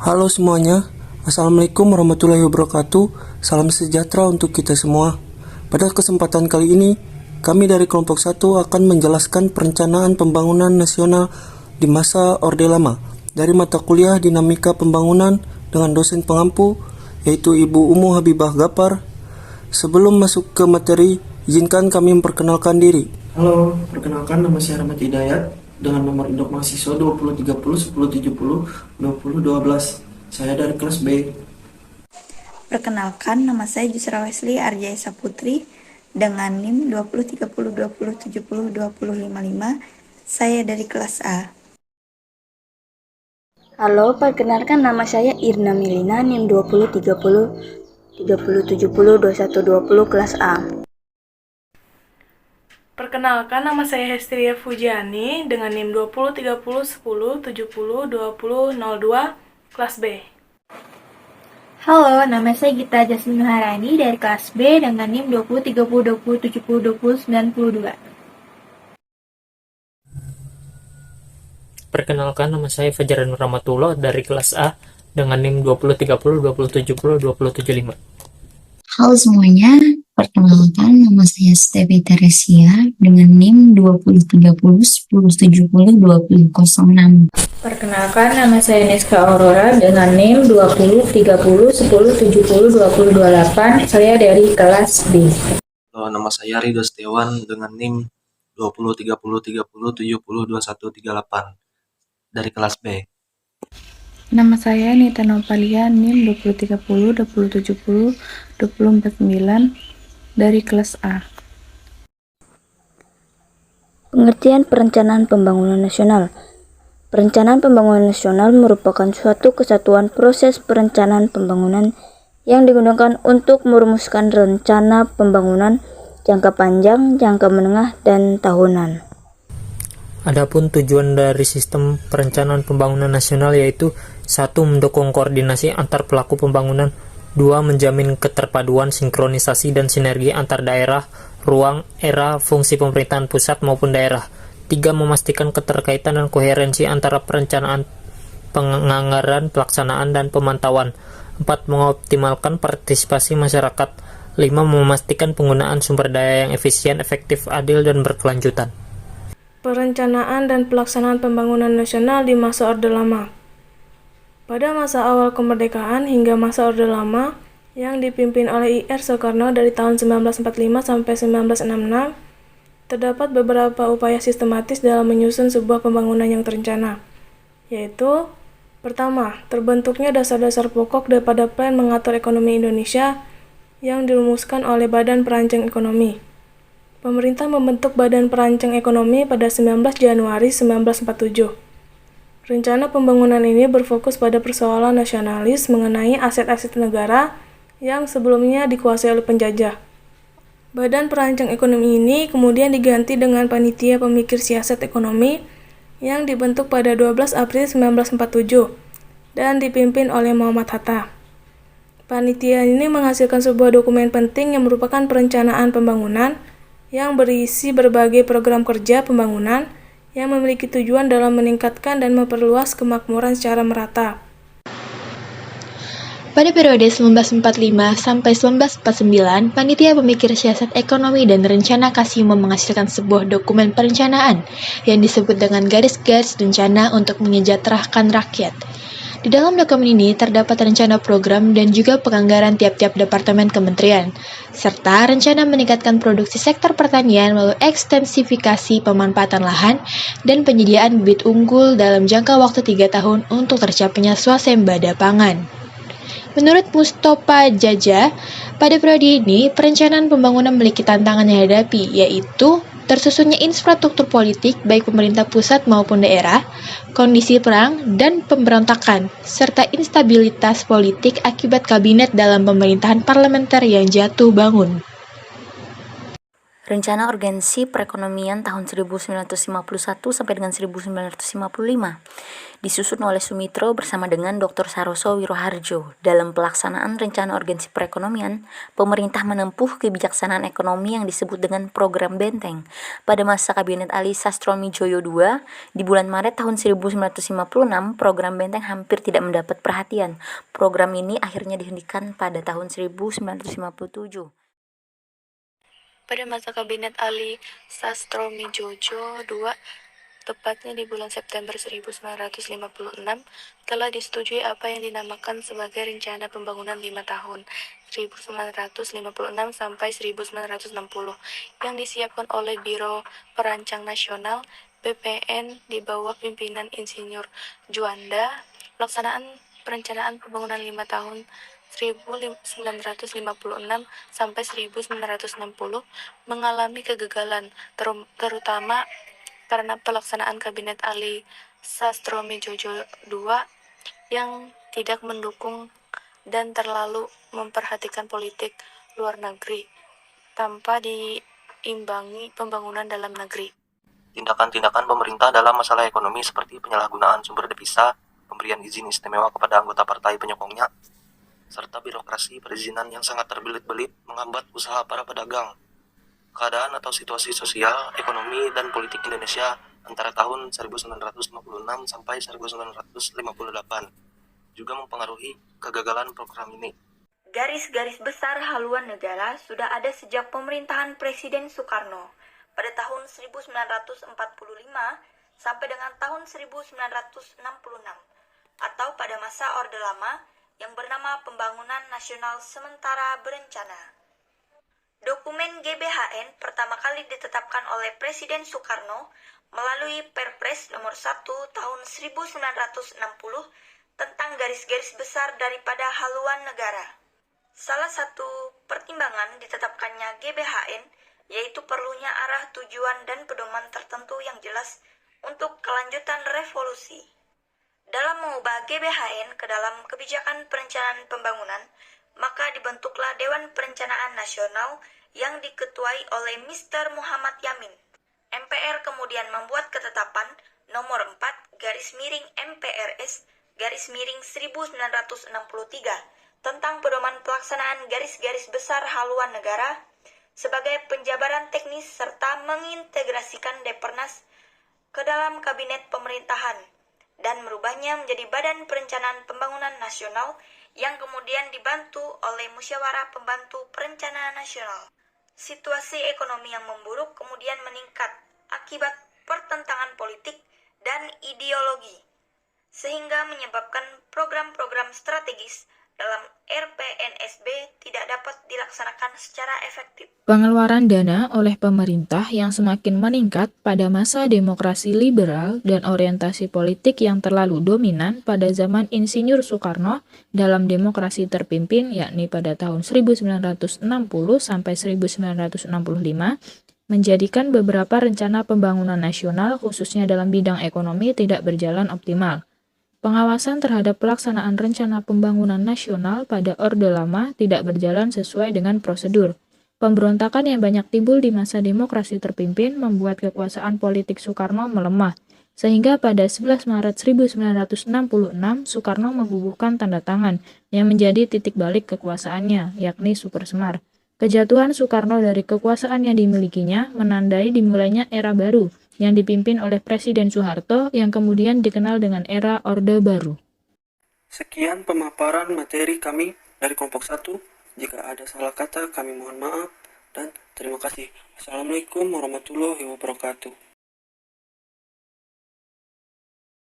Halo semuanya, Assalamualaikum warahmatullahi wabarakatuh. Salam sejahtera untuk kita semua. Pada kesempatan kali ini, kami dari kelompok 1 akan menjelaskan perencanaan pembangunan nasional di masa Orde Lama dari mata kuliah Dinamika Pembangunan dengan dosen pengampu yaitu Ibu Umu Habibah Gapar. Sebelum masuk ke materi, izinkan kami memperkenalkan diri. Halo, perkenalkan nama saya Rahmat Hidayat dengan nomor induk mahasiswa 2030 1070 2012. Saya dari kelas B. Perkenalkan, nama saya Jusra Wesley Arjaisa Putri dengan NIM 2030 2070 2055. Saya dari kelas A. Halo, perkenalkan nama saya Irna Milina, NIM 2030 3070 2120 kelas A. Perkenalkan, nama saya Hestria Fujiani dengan NIM 2030 10 70 20 02 kelas B. Halo, nama saya Gita Jasmine Maharani dari kelas B dengan NIM 20 30 20 70 20 92. Perkenalkan, nama saya Fajar Nur Rahmatullah dari kelas A dengan NIM 20 30 20 70 20 75. Halo semuanya, perkenalkan nama saya Stevi Teresia dengan NIM 2030 10 70 20 06. Perkenalkan, nama saya Niska Aurora dengan NIM 20 30 10 70 20 28. Saya dari kelas B. Nama saya Ridho Setiawan dengan NIM 20 30 30 70 21 38 dari kelas B. Nama saya Nita Nopalia, NIM 2030 2070 249 dari kelas A. Pengertian perencanaan pembangunan nasional. Perencanaan pembangunan nasional merupakan suatu kesatuan proses perencanaan pembangunan yang digunakan untuk merumuskan rencana pembangunan jangka panjang, jangka menengah, dan tahunan. Adapun tujuan dari sistem perencanaan pembangunan nasional yaitu 1. Mendukung koordinasi antar pelaku pembangunan, 2. Menjamin keterpaduan, sinkronisasi, dan sinergi antar daerah, ruang, era, fungsi pemerintahan pusat maupun daerah, 3. Memastikan keterkaitan dan koherensi antara perencanaan, penganggaran, pelaksanaan, dan pemantauan, 4. Mengoptimalkan partisipasi masyarakat, 5. Memastikan penggunaan sumber daya yang efisien, efektif, adil, dan berkelanjutan. Perencanaan dan pelaksanaan pembangunan nasional di masa Orde Lama. Pada masa awal kemerdekaan hingga masa Orde Lama yang dipimpin oleh I.R. Soekarno dari tahun 1945 sampai 1966, terdapat beberapa upaya sistematis dalam menyusun sebuah pembangunan yang terencana, yaitu: pertama, terbentuknya dasar-dasar pokok daripada plan mengatur ekonomi Indonesia yang dirumuskan oleh Badan Perancang Ekonomi. Pemerintah membentuk Badan Perancang Ekonomi pada 19 Januari 1947. Rencana pembangunan ini berfokus pada persoalan nasionalis mengenai aset-aset negara yang sebelumnya dikuasai oleh penjajah. Badan Perancang Ekonomi ini kemudian diganti dengan Panitia Pemikir Siasat Ekonomi yang dibentuk pada 12 April 1947 dan dipimpin oleh Muhammad Hatta. Panitia ini menghasilkan sebuah dokumen penting yang merupakan perencanaan pembangunan yang berisi berbagai program kerja pembangunan yang memiliki tujuan dalam meningkatkan dan memperluas kemakmuran secara merata. Pada periode 1945 sampai 1949, Panitia Pemikir Siasat Ekonomi dan Rencana Kasimo menghasilkan sebuah dokumen perencanaan yang disebut dengan garis-garis rencana untuk menyejahterakan rakyat. Di dalam dokumen ini terdapat rencana program dan juga penganggaran tiap-tiap departemen kementerian, serta rencana meningkatkan produksi sektor pertanian melalui ekstensifikasi pemanfaatan lahan dan penyediaan bibit unggul dalam jangka waktu 3 tahun untuk tercapainya swasembada pangan. Menurut Mustofa Jaja, pada periode ini perencanaan pembangunan memiliki tantangan yang dihadapi, yaitu tersusunnya infrastruktur politik baik pemerintah pusat maupun daerah, kondisi perang dan pemberontakan, serta instabilitas politik akibat kabinet dalam pemerintahan parlementer yang jatuh bangun. Rencana Urgensi Perekonomian tahun 1951 sampai dengan 1955 disusun oleh Sumitro bersama dengan Dr. Saroso Wiroharjo. Dalam pelaksanaan Rencana Urgensi Perekonomian, pemerintah menempuh kebijaksanaan ekonomi yang disebut dengan Program Benteng. Pada masa Kabinet Ali Sastroamidjojo II, di bulan Maret tahun 1956, Program Benteng hampir tidak mendapat perhatian. Program ini akhirnya dihentikan pada tahun 1957. Pada masa Kabinet Ali Sastroamidjojo II, tepatnya di bulan September 1956, telah disetujui apa yang dinamakan sebagai Rencana Pembangunan 5 tahun 1956 sampai 1960 yang disiapkan oleh Biro Perancang Nasional BPN di bawah pimpinan Insinyur Juanda. Pelaksanaan perencanaan pembangunan 5 tahun 1956 sampai 1960 mengalami kegagalan, terutama karena pelaksanaan Kabinet Ali Sastroamidjojo II yang tidak mendukung dan terlalu memperhatikan politik luar negeri tanpa diimbangi pembangunan dalam negeri. Tindakan-tindakan pemerintah dalam masalah ekonomi seperti penyalahgunaan sumber devisa, pemberian izin istimewa kepada anggota partai penyokongnya, serta birokrasi perizinan yang sangat terbelit-belit menghambat usaha para pedagang. Keadaan atau situasi sosial, ekonomi, dan politik Indonesia antara tahun 1956 sampai 1958 juga mempengaruhi kegagalan program ini. Garis-garis besar haluan negara sudah ada sejak pemerintahan Presiden Soekarno pada tahun 1945 sampai dengan tahun 1966 atau pada masa Orde Lama yang bernama Pembangunan Nasional Sementara Berencana. Dokumen GBHN pertama kali ditetapkan oleh Presiden Soekarno melalui Perpres nomor 1 tahun 1960 tentang garis-garis besar daripada haluan negara. Salah satu pertimbangan ditetapkannya GBHN yaitu perlunya arah tujuan dan pedoman tertentu yang jelas untuk kelanjutan revolusi. Dalam mengubah GBHN ke dalam kebijakan perencanaan pembangunan, maka dibentuklah Dewan Perencanaan Nasional yang diketuai oleh Mr. Muhammad Yamin. MPR kemudian membuat ketetapan nomor 4 garis miring MPRS garis miring 1963 tentang pedoman pelaksanaan garis-garis besar haluan negara sebagai penjabaran teknis serta mengintegrasikan Depernas ke dalam kabinet pemerintahan dan merubahnya menjadi Badan Perencanaan Pembangunan Nasional yang kemudian dibantu oleh Musyawarah Pembantu Perencanaan Nasional. Situasi ekonomi yang memburuk kemudian meningkat akibat pertentangan politik dan ideologi, sehingga menyebabkan program-program strategis dalam RPNSB tidak dapat dilaksanakan secara efektif. Pengeluaran dana oleh pemerintah yang semakin meningkat pada masa demokrasi liberal dan orientasi politik yang terlalu dominan pada zaman Insinyur Soekarno dalam demokrasi terpimpin yakni pada tahun 1960 sampai 1965 menjadikan beberapa rencana pembangunan nasional khususnya dalam bidang ekonomi tidak berjalan optimal. Pengawasan terhadap pelaksanaan rencana pembangunan nasional pada Orde Lama tidak berjalan sesuai dengan prosedur. Pemberontakan yang banyak timbul di masa demokrasi terpimpin membuat kekuasaan politik Soekarno melemah, sehingga pada 11 Maret 1966 Soekarno membubuhkan tanda tangan yang menjadi titik balik kekuasaannya, yakni Super Semar. Kejatuhan Soekarno dari kekuasaan yang dimilikinya menandai dimulainya era baru yang dipimpin oleh Presiden Soeharto yang kemudian dikenal dengan era Orde Baru. Sekian pemaparan materi kami dari kelompok 1. Jika ada salah kata kami mohon maaf dan terima kasih. Assalamualaikum warahmatullahi wabarakatuh.